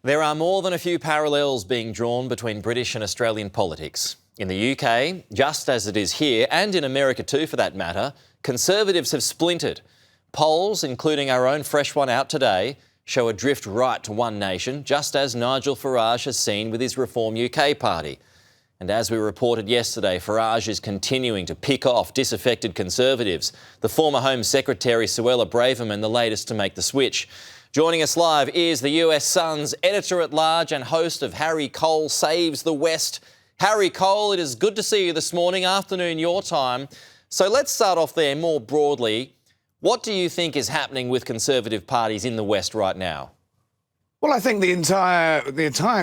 There are more than a few parallels being drawn between British and Australian politics. In the UK, just as it is here, and in America too for that matter, Conservatives have splintered. Polls, including our own fresh one out today, show a drift right to one nation, just as Nigel Farage has seen with his Reform UK party. And as we reported yesterday, Farage is continuing to pick off disaffected Conservatives. The former Home Secretary Suella Braverman, the latest to make the switch. Joining us live is the US Sun's editor-at-large and host of Harry Cole Saves the West. Harry Cole, it is good to see you this morning, afternoon your time. So let's start off there more broadly. What do you think is happening with Conservative parties in the West right now? Well, I think the entire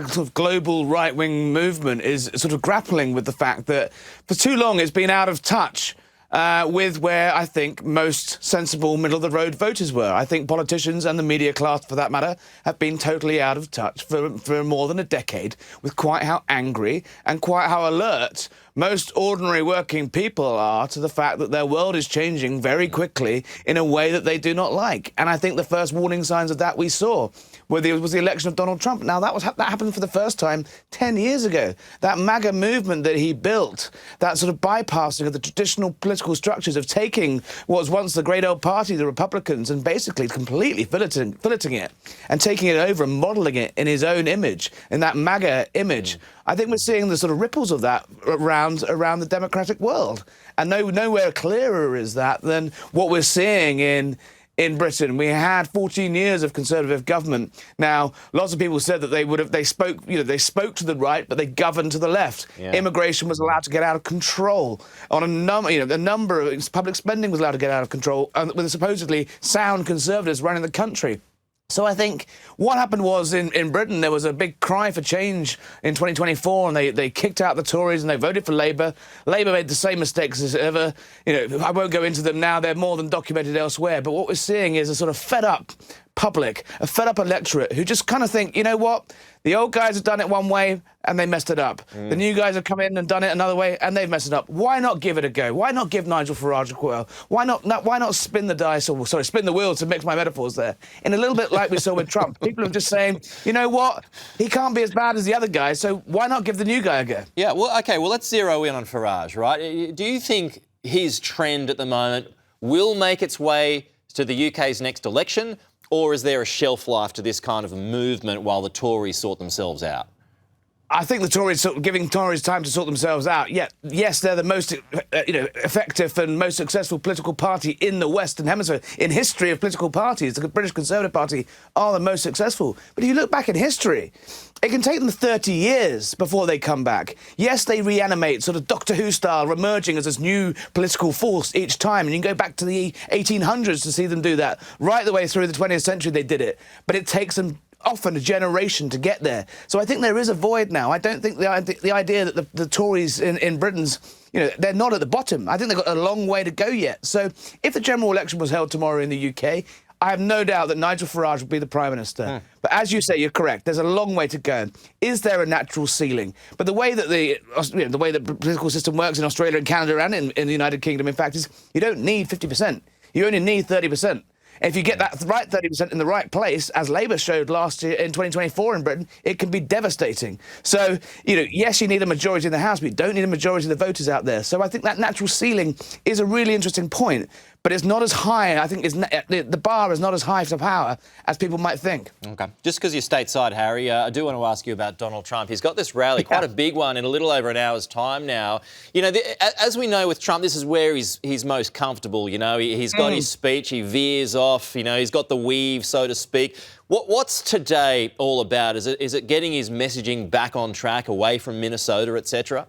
sort of global right-wing movement is sort of grappling with the fact that for too long it's been out of touch with where I think most sensible middle-of-the-road voters were. I think politicians and the media class, for that matter, have been totally out of touch for more than a decade with quite how angry and quite how alert most ordinary working people are to the fact that their world is changing very quickly in a way that they do not like. And I think the first warning signs of that we saw was the election of Donald Trump. Now, that happened for the first time 10 years ago. That MAGA movement that he built, that sort of bypassing of the traditional political structures of taking what was once the great old party, the Republicans, and basically completely filleting it and taking it over and modelling it in his own image, in that MAGA image. I think we're seeing the sort of ripples of that around the democratic world. And nowhere clearer is that than what we're seeing in Britain. We had 14 years of Conservative government. Now, lots of people said that they spoke to the right, but they governed to the left. Yeah. Immigration was allowed to get out of control. On a number of public spending was allowed to get out of control, with supposedly sound Conservatives running the country. So I think what happened was in Britain, there was a big cry for change in 2024, and they kicked out the Tories and they voted for Labour. Labour made the same mistakes as ever. I won't go into them now. They're more than documented elsewhere. But what we're seeing is a sort of fed-up public, a fed-up electorate who just kind of think, you know what? The old guys have done it one way and they messed it up. The new guys have come in and done it another way and they've messed it up. Why not give it a go? Why not give Nigel Farage a whirl? Why not spin the dice, or sorry, spin the wheel, to mix my metaphors there, in a little bit like we saw with Trump. People are just saying, you know what? He can't be as bad as the other guy, so why not give the new guy a go? Yeah, well, OK, well, let's zero in on Farage, right? Do you think his trend at the moment will make its way to the UK's next election? Or is there a shelf life to this kind of movement while the Tories sort themselves out? I think the Tories, giving Tories time to sort themselves out. Yes, they're the most effective and most successful political party in the Western Hemisphere. In history of political parties, the British Conservative Party are the most successful. But if you look back in history, it can take them 30 years before they come back. Yes, they reanimate, sort of Doctor Who style, emerging as this new political force each time. And you can go back to the 1800s to see them do that. Right the way through the 20th century, they did it. But it takes them often a generation to get there. So I think there is a void now. I don't think the idea that the Tories in Britain's, they're not at the bottom. I think they've got a long way to go yet. So if the general election was held tomorrow in the UK, I have no doubt that Nigel Farage will be the Prime Minister. But as you say, you're correct. There's a long way to go. Is there a natural ceiling? But the way that the political system works in Australia and Canada and in the United Kingdom, in fact, is you don't need 50%. You only need 30%. If you get that right 30% in the right place, as Labour showed last year in 2024 in Britain, it can be devastating. So, yes, you need a majority in the House, but you don't need a majority of the voters out there. So I think that natural ceiling is a really interesting point, but it's not as high. I think the bar is not as high for power as people might think. OK. Just because you're stateside, Harry, I do want to ask you about Donald Trump. He's got this rally, quite a big one, in a little over an hour's time now. As we know with Trump, this is where he's most comfortable. He's got his speech, he veers off, he's got the weave, so to speak. What's today all about? Is it getting his messaging back on track, away from Minnesota, etc.?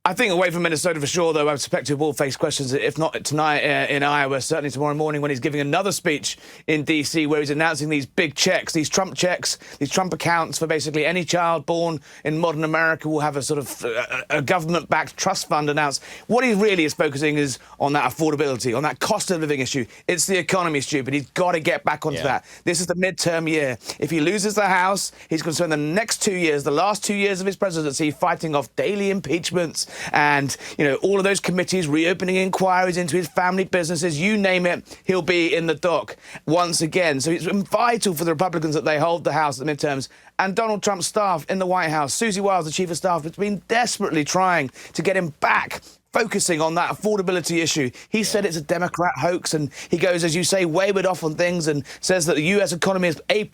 I think away from Minnesota for sure, though. I suspect he will face questions, if not tonight in Iowa, certainly tomorrow morning when he's giving another speech in D.C. where he's announcing these big checks, these Trump accounts for basically any child born in modern America will have a sort of a government-backed trust fund announced. What he really is focusing is on that affordability, on that cost of living issue. It's the economy, stupid. He's got to get back onto that. This is the midterm year. If he loses the House, he's going to spend the next 2 years, the last 2 years of his presidency, fighting off daily impeachments, and, you know, all of those committees reopening inquiries into his family businesses, you name it, he'll be in the dock once again. So it's vital for the Republicans that they hold the House at the midterms. And Donald Trump's staff in the White House, Susie Wiles, the Chief of Staff, has been desperately trying to get him back focusing on that affordability issue. He said it's a Democrat hoax, and he goes, as you say, wayward off on things and says that the US economy is A++++++.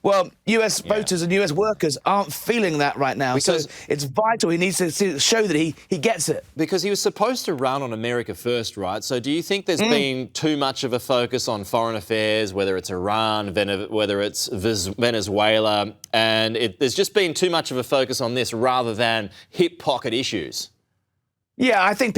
Well, US voters and US workers aren't feeling that right now. Because so it's vital. He needs to show that he gets it. Because he was supposed to run on America First, right? So do you think there's been too much of a focus on foreign affairs, whether it's Iran, whether it's Venezuela, and there's just been too much of a focus on this rather than hip pocket issues? Yeah, I think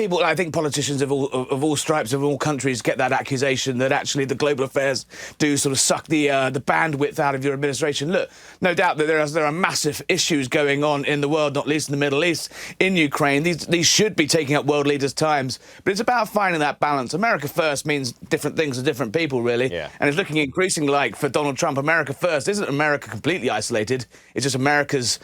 politicians of all stripes, of all countries, get that accusation that actually the global affairs do sort of suck the bandwidth out of your administration. Look, no doubt that there are massive issues going on in the world, not least in the Middle East, in Ukraine. These should be taking up world leaders' times, but it's about finding that balance. America First means different things to different people, really. Yeah. And it's looking increasingly like, for Donald Trump, America First isn't America completely isolated. It's just America's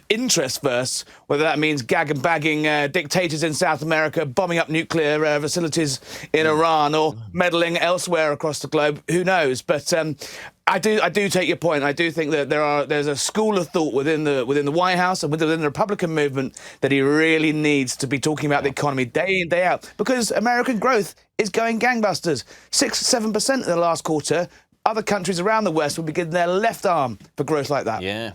interest first, whether that means gag and bagging dictators in South America, bombing up nuclear facilities in Iran, or meddling elsewhere across the globe. Who knows? But I do take your point. I do think that there's a school of thought within the White House and within the Republican movement that he really needs to be talking about the economy day in, day out, because American growth is going gangbusters. 6-7% in the last quarter. Other countries around the West will be giving their left arm for growth like that. Yeah.